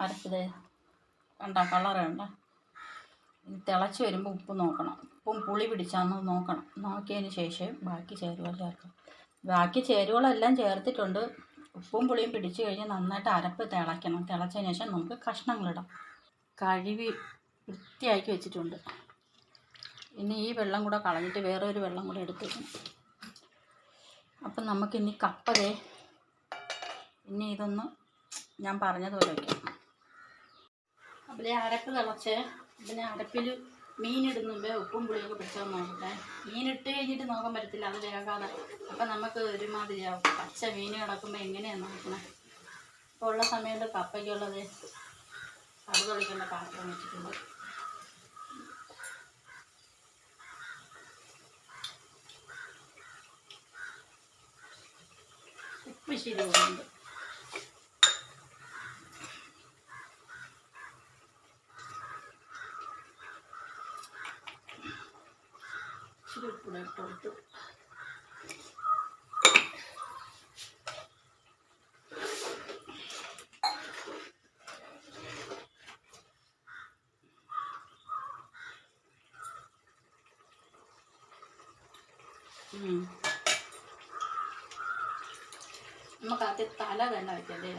അരപ്പത് കണ്ട കളർ കണ്ട. തിളച്ച് വരുമ്പോൾ ഉപ്പ് നോക്കണം, ഉപ്പും പുളി പിടിച്ചാന്ന് നോക്കണം. നോക്കിയതിന് ശേഷം ബാക്കി ചേരുവകൾ ചേർക്കണം. ബാക്കി ചേരുവകളെല്ലാം ചേർത്തിട്ടുണ്ട്. ഉപ്പും പുളിയും പിടിച്ച് കഴിഞ്ഞ് നന്നായിട്ട് അരപ്പ് തിളയ്ക്കണം. തിളച്ചതിന് ശേഷം നമുക്ക് കഷ്ണങ്ങളിടാം. കഴുകി വൃത്തിയാക്കി വെച്ചിട്ടുണ്ട്. ഇനി ഈ വെള്ളം കൂടെ കളഞ്ഞിട്ട് വേറെ ഒരു വെള്ളം കൂടെ എടുത്ത് വെക്കണം. അപ്പം നമുക്കിനി കപ്പതേ ഇനി ഇതൊന്ന് ഞാൻ പറഞ്ഞതുപോലെ വയ്ക്കാം. അപ്പോൾ അരപ്പ് തിളച്ച് ഇതിനെ അരപ്പിൽ മീനിടുന്ന മുമ്പേ ഉപ്പും പുളിയൊക്കെ പിടിച്ചാൽ നോക്കട്ടെ. മീനിട്ട് കഴിഞ്ഞിട്ട് നോക്കാൻ പറ്റത്തില്ല, അത് വേകാതെ. അപ്പം നമുക്ക് ഒരുമാതിരിയാവും. പച്ച മീൻ കിടക്കുമ്പോൾ എങ്ങനെയാണ് നോക്കണേ. അപ്പോൾ ഉള്ള സമയത്ത് കപ്പയ്ക്കുള്ളത് കടുക് കളിക്കേണ്ട പാത്രം വെച്ചിട്ടുണ്ട്. ഉപ്പ് ശരി പോകുന്നുണ്ട്. ഇച്ചിരി ഉപ്പിടെ ഇട്ട് നമുക്ക് ആദ്യം തല തന്നെ വയ്ക്കണ്ടേ.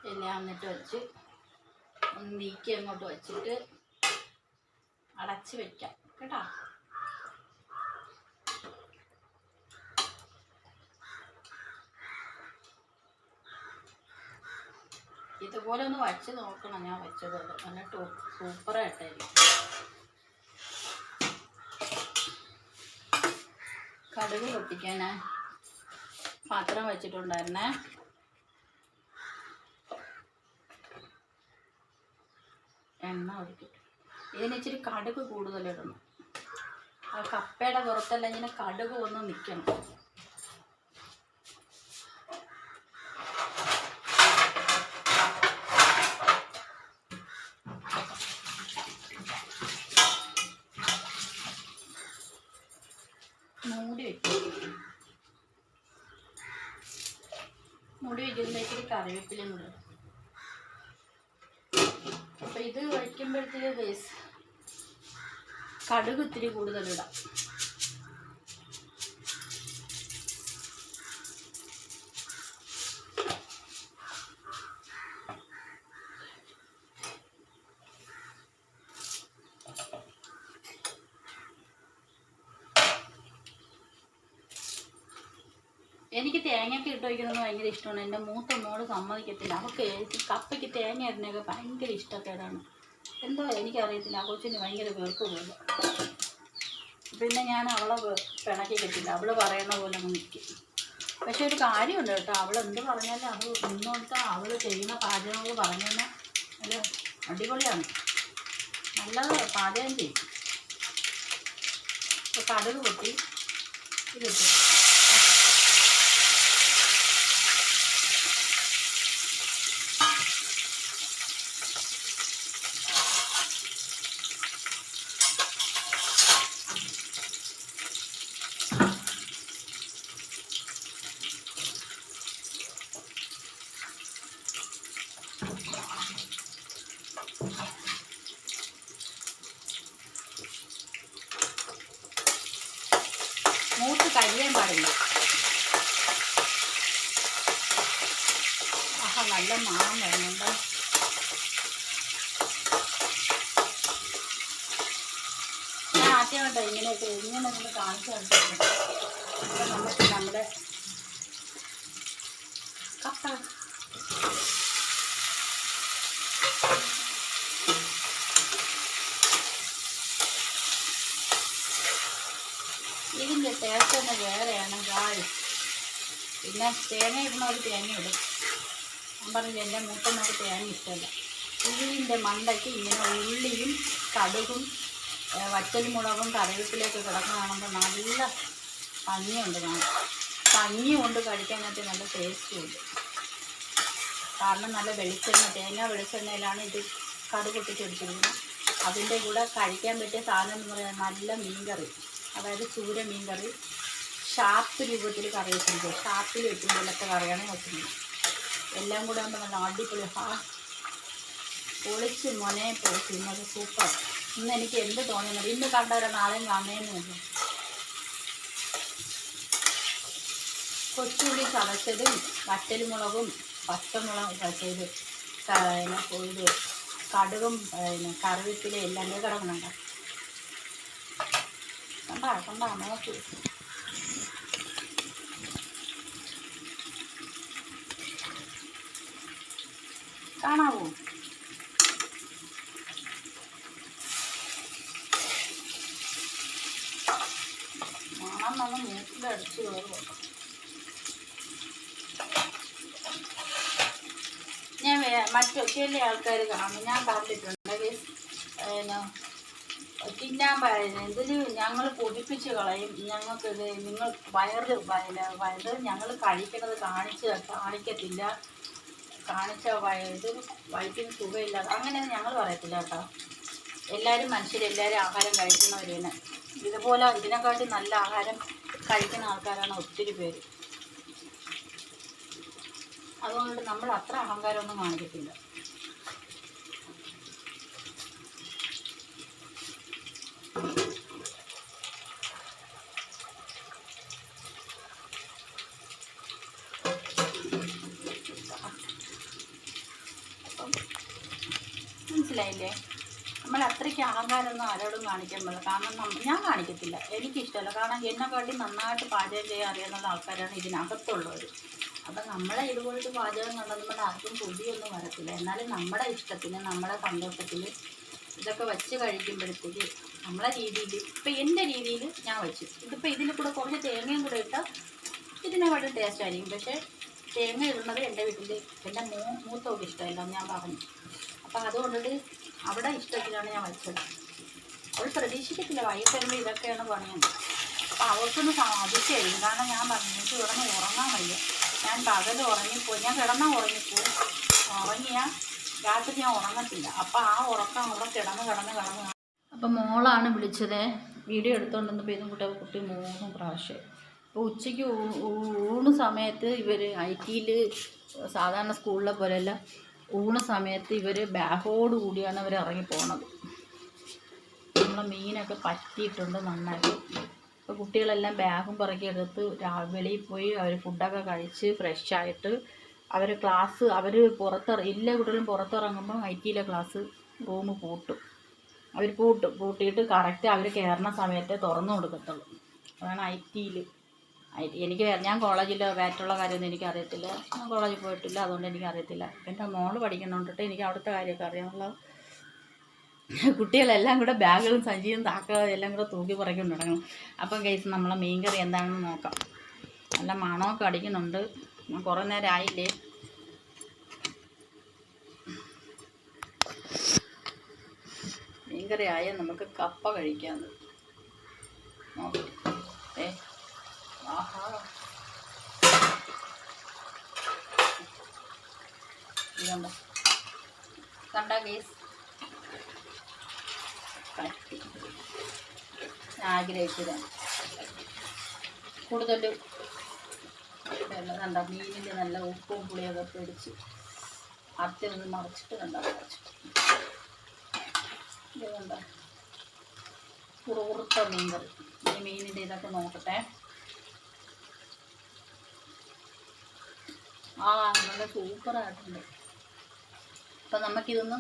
എല്ലാം എന്നിട്ട് വെച്ച് ഒന്ന് നീക്കി അങ്ങോട്ട് വെച്ചിട്ട് അടച്ച് വെക്കാം കേട്ടോ. ഇതുപോലെ ഒന്ന് വച്ച് നോക്കണം. ഞാൻ വെച്ചതുപോലെ നല്ല സൂപ്പറായിട്ടായിരിക്കും. കടുക് പൊട്ടിക്കാൻ പാത്രം വെച്ചിട്ടുണ്ടായിരുന്നേ. എണ്ണ ഒഴിക്കിട്ട് ഇതിന് ഇച്ചിരി കടുക് കൂടുതലിടണം. ആ കപ്പയുടെ പുറത്തല്ല ഇങ്ങനെ കടുക് ഒന്ന് നിൽക്കണം. മൂടി വയ്ക്കുമ്പോഴേക്ക് കറിവേപ്പിലയും കൂടെ. അപ്പം ഇത് വയ്ക്കുമ്പോഴത്തേക്ക് കടുക് ഇത്തിരി കൂടുതലിടാം. എനിക്ക് തേങ്ങയൊക്കെ ഇട്ട് വയ്ക്കണമെന്ന് ഭയങ്കര ഇഷ്ടമാണ്. എൻ്റെ മൂത്ത മോള് സമ്മതിക്കത്തില്ല. അവൾക്ക് കപ്പയ്ക്ക് തേങ്ങ ഇടുന്നതൊക്കെ ഭയങ്കര ഇഷ്ടക്കേടാണ്. എന്തോ എനിക്കറിയത്തില്ല, ആ കൊച്ചിന് ഭയങ്കര വെറുപ്പ് പോലെ. പിന്നെ ഞാൻ അവളെ പിണക്കി കിട്ടില്ല. അവൾ പറയുന്ന പോലെ അങ്ങ് നിൽക്കും. പക്ഷെ ഒരു കാര്യമുണ്ട് കേട്ടോ, അവൾ എന്ത് പറഞ്ഞാലും അത് മുന്നോട്ട് അവൾ ചെയ്യുന്ന പാചകങ്ങൾ പറഞ്ഞു തന്നെ നല്ല അടിപൊളിയാണ്. നല്ലത് പാചകം ചെയ്യും. ഇപ്പോൾ കടുക് പൊട്ടി ഇതിട്ടു. മൂത്ത് കരിയാൻ പാടില്ല. ആഹാ, നല്ല മണം വരുന്നുണ്ട്. ഞാൻ ആദ്യമായിട്ടോ ഇങ്ങനെയൊക്കെ ഇങ്ങനെ ഒന്ന് കാണിച്ചു തന്നിട്ടുണ്ട്. അപ്പം നമുക്ക് നമ്മുടെ കപ്പ ഇതിൻ്റെ ടേസ്റ്റ് തന്നെ വേറെയാണ് ഗായ്സ്. പിന്നെ തേങ്ങ ഇടുന്നവർ തേങ്ങ ഇടും. ഞാൻ പറഞ്ഞില്ല, എൻ്റെ മൂത്തമ്മക്ക് തേങ്ങ ഇഷ്ടമല്ല. ഇതിൻ്റെ മണ്ടയ്ക്ക് ഇങ്ങനെ ഉള്ളിയും കടുകും വറ്റൽമുളകും കറിവേപ്പിലയൊക്കെ കിടക്കുന്ന കാണുമ്പോൾ നല്ല ഭംഗിയുണ്ട്. കഞ്ഞി കൊണ്ട് കഴിക്കാനായിട്ട് നല്ല ടേസ്റ്റും ഉണ്ട്. കാരണം നല്ല വെളിച്ചെണ്ണ, തേങ്ങ വെളിച്ചെണ്ണയിലാണ് ഇത് കടുക് പൊട്ടിച്ചെടുത്തിരിക്കുന്നത്. അതിൻ്റെ കൂടെ കഴിക്കാൻ പറ്റിയ സാധനം എന്ന് പറയുന്നത് നല്ല മീൻകറി, അതായത് ചൂര മീൻകറി ഷാർപ്പ് രൂപത്തിൽ കറി വെച്ചിരിക്കുന്നത്. ഷാർപ്പിൽ വെക്കുമ്പോഴൊക്കെ കറിയാണ് വെച്ചിരിക്കുന്നത്. എല്ലാം കൂടെ ആകുമ്പോൾ നല്ല അടിപൊളി പൊളിച്ച് മോനെ പൊളിച്ച്. ഇന്നത് സൂപ്പർ. ഇന്ന് എനിക്ക് എന്ത് തോന്നുന്നത്, ഇന്ന് കണ്ടവരെ നാളെയും കാണുന്നതെന്നില്ല. കൊച്ചുള്ളി ചതച്ചതും വറ്റൽമുളകും പച്ചമുളകും ചതച്ചത് ഇത് കടുകും കറിവേപ്പില എല്ലാം കൂടെ കിടക്കുന്നുണ്ട്. കണ്ടാ നോക്കി. കാണാവോ? മണം നമ്മൾ മൂക്കിലടിച്ച് കയറും. ഞാൻ മറ്റു ചില ആൾക്കാർ കാണും, ഞാൻ കണ്ടിട്ടുണ്ട്. തിന്നാൻ പറയുന്നത് ഇതിൽ ഞങ്ങൾ പൊടിപ്പിച്ച് കളയും, ഞങ്ങൾക്കിത് നിങ്ങൾ വയറ് ഞങ്ങൾ കഴിക്കുന്നത് കാണിക്കത്തില്ല, കാണിച്ച ഇത് വയറ്റിന് സുഖമില്ലാതെ അങ്ങനെയൊന്നും ഞങ്ങൾ പറയത്തില്ല കേട്ടോ. എല്ലാവരും മനുഷ്യരെല്ലാവരും ആഹാരം കഴിക്കുന്നവർ തന്നെ. ഇതുപോലെ ഇതിനെക്കാട്ടി നല്ല ആഹാരം കഴിക്കുന്ന ആൾക്കാരാണ് ഒത്തിരി പേര്. അതുകൊണ്ട് നമ്മൾ അത്ര അഹങ്കാരമൊന്നും കാണിക്കത്തില്ല. മനസ്സിലായില്ലേ? നമ്മൾ അത്രയ്ക്ക് അഹങ്കാരമൊന്നും ആരോടും കാണിക്കാൻ പാടില്ല. കാരണം ഞാൻ കാണിക്കത്തില്ല, എനിക്കിഷ്ടമല്ല. കാരണം എന്നെക്കാട്ടി നന്നായിട്ട് പാചകം ചെയ്യാൻ അറിയാവുന്ന ആൾക്കാരാണ് ഇതിനകത്തുള്ളവർ. അപ്പം നമ്മളെ ഇതുപോലത്തെ പാചകം കണ്ടെന്നുകൊണ്ട് ആർക്കും പൊടിയൊന്നും വരത്തില്ല. എന്നാലും നമ്മുടെ ഇഷ്ടത്തിന് നമ്മുടെ സന്തോഷത്തിൽ ഇതൊക്കെ വെച്ച് കഴിക്കുമ്പോഴത്തേക്ക് നമ്മളെ രീതിയിൽ, ഇപ്പം എൻ്റെ രീതിയിൽ ഞാൻ വെച്ചു. ഇതിപ്പോൾ ഇതിൽ കൂടെ കുറച്ച് തേങ്ങയും കൂടെ ഇട്ടാൽ ഇതിനെക്കാട്ടും ടേസ്റ്റ് ആയിരിക്കും. പക്ഷേ തേങ്ങ ഇടുന്നത് എൻ്റെ വീട്ടിൽ എൻ്റെ മൂത്തവർക്ക് ഇഷ്ടമല്ല, ഞാൻ പറഞ്ഞു. അപ്പം അതുകൊണ്ടിട്ട് അവിടെ ഇഷ്ടത്തിലാണ് ഞാൻ വെച്ചത്. അവൾ പ്രതീക്ഷിക്കത്തില്ല വൈകിട്ട് വരുമ്പോൾ ഇതൊക്കെയാണ് പണിയുന്നത്. അപ്പം അവർക്കൊന്ന് അതിശയായിരിക്കും. കാരണം ഞാൻ പറഞ്ഞു, എനിക്ക് കിടന്ന് ഉറങ്ങാൻ വയ്യ, ഞാൻ പകൽ ഉറങ്ങിപ്പോയി, ഞാൻ കിടന്നാൽ ഉറങ്ങിപ്പോയി, ഉറങ്ങിയാൽ രാത്രി ഞാൻ ഉറങ്ങത്തില്ല. അപ്പം ആ ഉറക്കം അവിടെ കിടന്ന് അപ്പം മോളാണ് വിളിച്ചത്. വീഡിയോ എടുത്തുകൊണ്ടിരുന്നപ്പോൾ ഇതും കുട്ടി 3 പ്രാവശ്യം. അപ്പോൾ ഉച്ചയ്ക്ക് ഊണ് സമയത്ത് ഇവർ IT സാധാരണ സ്കൂളിലെ പോലെയല്ല, ഊണ് സമയത്ത് ഇവർ ബാഗോട് കൂടിയാണ് അവർ ഇറങ്ങിപ്പോണത്. നമ്മളെ മീനൊക്കെ പറ്റിയിട്ടുണ്ട് നന്നായിട്ട്. അപ്പോൾ കുട്ടികളെല്ലാം ബാഗും പറക്കി എടുത്ത് വെളിയിൽ പോയി അവർ ഫുഡൊക്കെ കഴിച്ച് ഫ്രഷായിട്ട് അവർ ക്ലാസ് എല്ലാ കുട്ടികളും പുറത്തിറങ്ങുമ്പോൾ IT ക്ലാസ് റൂം പൂട്ടും. അവർ പൂട്ടിയിട്ട് കറക്റ്റ് അവർ കയറുന്ന സമയത്തെ തുറന്നു കൊടുക്കത്തുള്ളൂ. അതാണ് ഞാൻ കോളേജിൽ മറ്റുള്ള കാര്യമൊന്നും എനിക്കറിയത്തില്ല, ഞാൻ കോളേജിൽ പോയിട്ടില്ല, അതുകൊണ്ട് എനിക്കറിയത്തില്ല. എൻ്റെ മോള് പഠിക്കുന്നുണ്ടിട്ട് എനിക്ക് അവിടുത്തെ കാര്യമൊക്കെ അറിയാനുള്ള. കുട്ടികളെല്ലാം കൂടെ ബാഗുകളും സഞ്ചിയും എല്ലാം കൂടെ തൂക്കി പറക്കൊണ്ട് നടക്കണം. അപ്പം ഗൈസ് നമ്മളെ മീൻകറി എന്താണെന്ന് നോക്കാം. നല്ല മണമൊക്കെ അടിക്കുന്നുണ്ട്. കുറേ നേരം ആയില്ലേ. മീൻകറി ആയാൽ നമുക്ക് കപ്പ കഴിക്കാമെന്ന് നോക്കാം. ആഹാ, ഇതുണ്ടോ കണ്ട ഗൈസ്, ആഗ്രഹിച്ചത് കൂടുതൽ കണ്ട മീനിൻ്റെ നല്ല ഉപ്പും പുളിയൊക്കെ പിടിച്ച് അത്യൊന്ന് മറിച്ചിട്ട് മറിച്ചിട്ട് ഇത് കണ്ട കുറുകുറുത്ത മീൻകറി. ഈ മീനിൻ്റെ ഇതൊക്കെ നോക്കട്ടെ. നല്ല സൂപ്പറായിട്ടുണ്ട്. അപ്പം നമുക്കിതൊന്ന്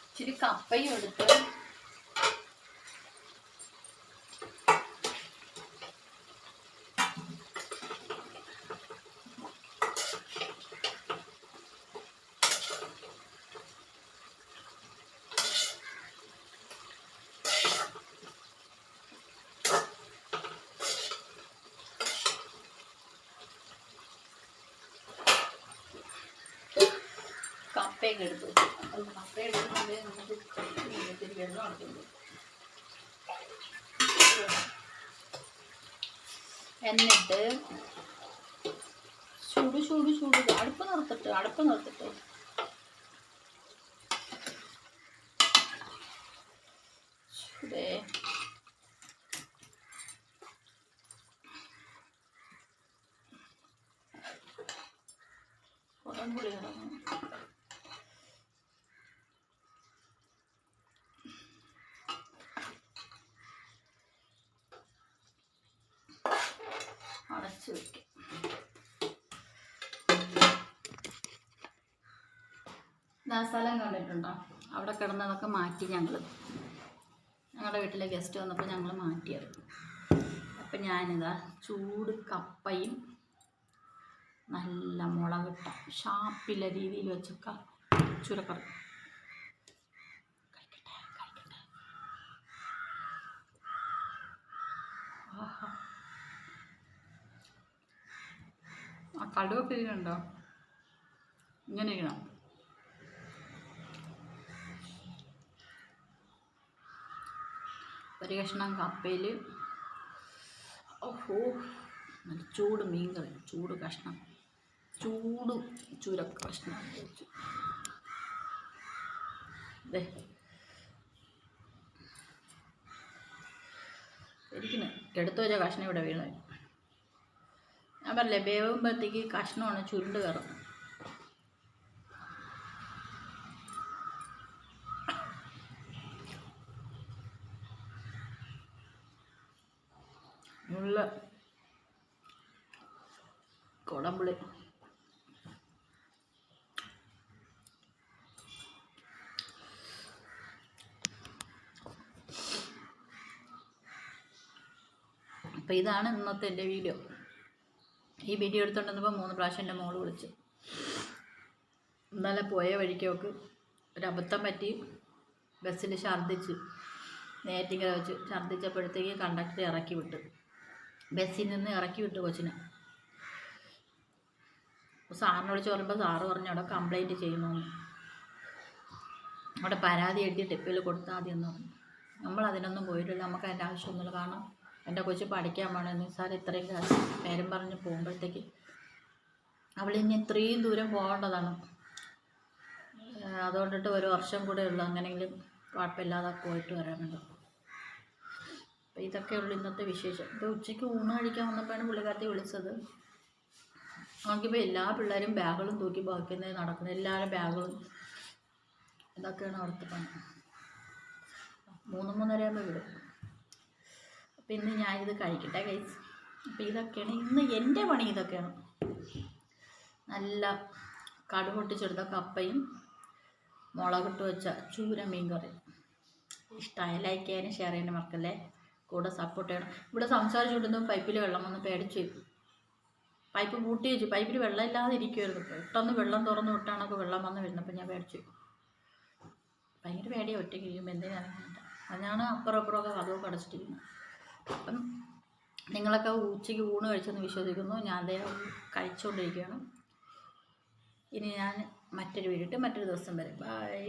ഇച്ചിരി കപ്പയും എടുത്ത് കപ്പയൊക്കെ എടുത്ത് വെച്ചു. അപ്പം കപ്പ എടുക്കുന്നുണ്ട് നമുക്ക് ഇത്തിരി വെള്ളം അടയ്ക്കുന്നു. എന്നിട്ട് ചൂട് അടുപ്പ് നിർത്തിട്ട് ചൂടേ കുടംപുളി ഇടണം. അടച്ച് വയ്ക്കും. സ്ഥലം കണ്ടിട്ടുണ്ടോ? അവിടെ കിടന്നതൊക്കെ മാറ്റി ഞങ്ങളുടെ വീട്ടിലെ ഗസ്റ്റ് വന്നപ്പോൾ ഞങ്ങൾ മാറ്റിയത്. അപ്പം ഞാനിതാ ചൂട് കപ്പയും നല്ല മുളകിട്ട ഷാപ്പില്ല രീതിയിൽ വെച്ചൊക്കെ ചുരക്കറി കഴിക്കട്ടെ. ആഹാ, ആ കടുവൊക്കെ ഇരിക്കണ്ടോ? ഇങ്ങനെ ഇരിക്കണം. ഒരു കഷ്ണം കപ്പയിൽ ഓഹോ നല്ല ചൂട് മീൻകറി, ചൂട് കഷ്ണം, ചൂട് ചുരക്ക കഷ്ണം വെച്ചു. അതെ ഇരിക്കുന്നു. എടുത്തു വെച്ച കഷ്ണം ഇവിടെ വീണു. ഞാൻ പറഞ്ഞില്ലേ, വേവുമ്പോഴത്തേക്ക് കഷ്ണമാണ് ചുരുണ്ട് കയറും. ഉള്ള കുടംപുളി അപ്പോൾ ഇതാണ് ഇന്നത്തെ എൻ്റെ വീഡിയോ. ഈ വീഡിയോ എടുത്തുകൊണ്ടിരുന്നപ്പോൾ 3 പ്രാവശ്യം എൻ്റെ മോള് വിളിച്ചു. ഇന്നലെ പോയ വഴിക്കൊക്കെ ഒരു അബദ്ധം പറ്റി. ബസ്സിൽ ഛർദ്ദിച്ച് നേറ്റിങ്ങര വെച്ച് ഛർദ്ദിച്ചപ്പോഴത്തേക്ക് കണ്ടക്ടർ ഇറക്കി വിട്ടു. ബസ്സിൽ നിന്ന് ഇറക്കി വിട്ടു കൊച്ചിനെ. സാറിനെ വിളിച്ച് പറയുമ്പോൾ സാറ് പറഞ്ഞു അവിടെ കംപ്ലൈൻറ്റ് ചെയ്യുന്നു, അവിടെ പരാതി എഴുതി ടിപ്പിൽ കൊടുത്താൽ മതിയെന്ന് പറഞ്ഞു. നമ്മളതിനൊന്നും പോയിട്ടില്ല. നമുക്ക് അതിൻ്റെ ആവശ്യമൊന്നുമില്ല. കാരണം എൻ്റെ കൊച്ച് പഠിക്കാൻ വേണം. നിസ്സാരം ഇത്രയും കാശ് പേരും പറഞ്ഞ് പോകുമ്പോഴത്തേക്ക് അവളിനി ഇത്രയും ദൂരം പോകേണ്ടതാണ്. അതുകൊണ്ടിട്ട് 1 വർഷം കൂടെ ഉള്ളു. അങ്ങനെയെങ്കിലും കുഴപ്പമില്ലാതെ പോയിട്ട് വരാനുണ്ട്. അപ്പോൾ ഇതൊക്കെയുള്ളൂ ഇന്നത്തെ വിശേഷം. ഇപ്പോൾ ഉച്ചയ്ക്ക് ഊണ് കഴിക്കാൻ വന്നപ്പോഴാണ് പുള്ളിക്കാരത്തി വിളിച്ചത്. നോക്കിയപ്പോൾ എല്ലാ പിള്ളേരും ബാഗുകളും തൂക്കി ബാക്കുന്നത് നടക്കുന്നത്. എല്ലാവരും ബാഗുകളും ഇതൊക്കെയാണ് അവിടുത്തെ പണി. 3-3:30 ആകുമ്പോൾ വിടും. അപ്പോൾ ഇന്ന് ഞാനിത് കഴിക്കട്ടെ ഗൈസ്. അപ്പോൾ ഇതൊക്കെയാണ് ഇന്ന് എൻ്റെ പണി. ഇതൊക്കെയാണ് നല്ല കടുക് പൊട്ടിച്ചെടുത്ത കപ്പയും മുളകിട്ട് വെച്ച ചൂര മീൻ കറി. ഇഷ്ടമായി ലൈക്ക് ചെയ്യാനും ഷെയർ ചെയ്യാനും മറക്കല്ലേ. കൂടെ സപ്പോർട്ട് ചെയ്യണം. ഇവിടെ സംസാരിച്ചുകൊണ്ടിരുന്ന പൈപ്പിൽ വെള്ളം വന്ന് പേടിച്ച് പൈപ്പ് പൂട്ടി വെച്ചു. പൈപ്പിൽ വെള്ളം ഇല്ലാതെ ഇരിക്കുമായിരുന്നു. പെട്ടെന്ന് വെള്ളം തുറന്ന് വിട്ടാണൊക്കെ വെള്ളം വന്ന് വരുന്നപ്പോൾ ഞാൻ പേടിച്ചു. ഭയങ്കര പേടിയാണ് ഒറ്റയ്ക്ക് ഇരിക്കുമ്പോൾ. എന്തെങ്കിലും അതിനാണ് അപ്പുറമൊക്കെ കഥവൊക്കെ അടച്ചിട്ടിരിക്കുന്നത്. അപ്പം നിങ്ങളൊക്കെ ഉച്ചയ്ക്ക് ഊണ് കഴിച്ചെന്ന് വിശ്വസിക്കുന്നു. ഞാൻ അതേ കഴിച്ചുകൊണ്ടിരിക്കുകയാണ്. ഇനി ഞാൻ മറ്റൊരു വീഡിയോ ഇട്ട് മറ്റൊരു ദിവസം വരെ. ബൈ.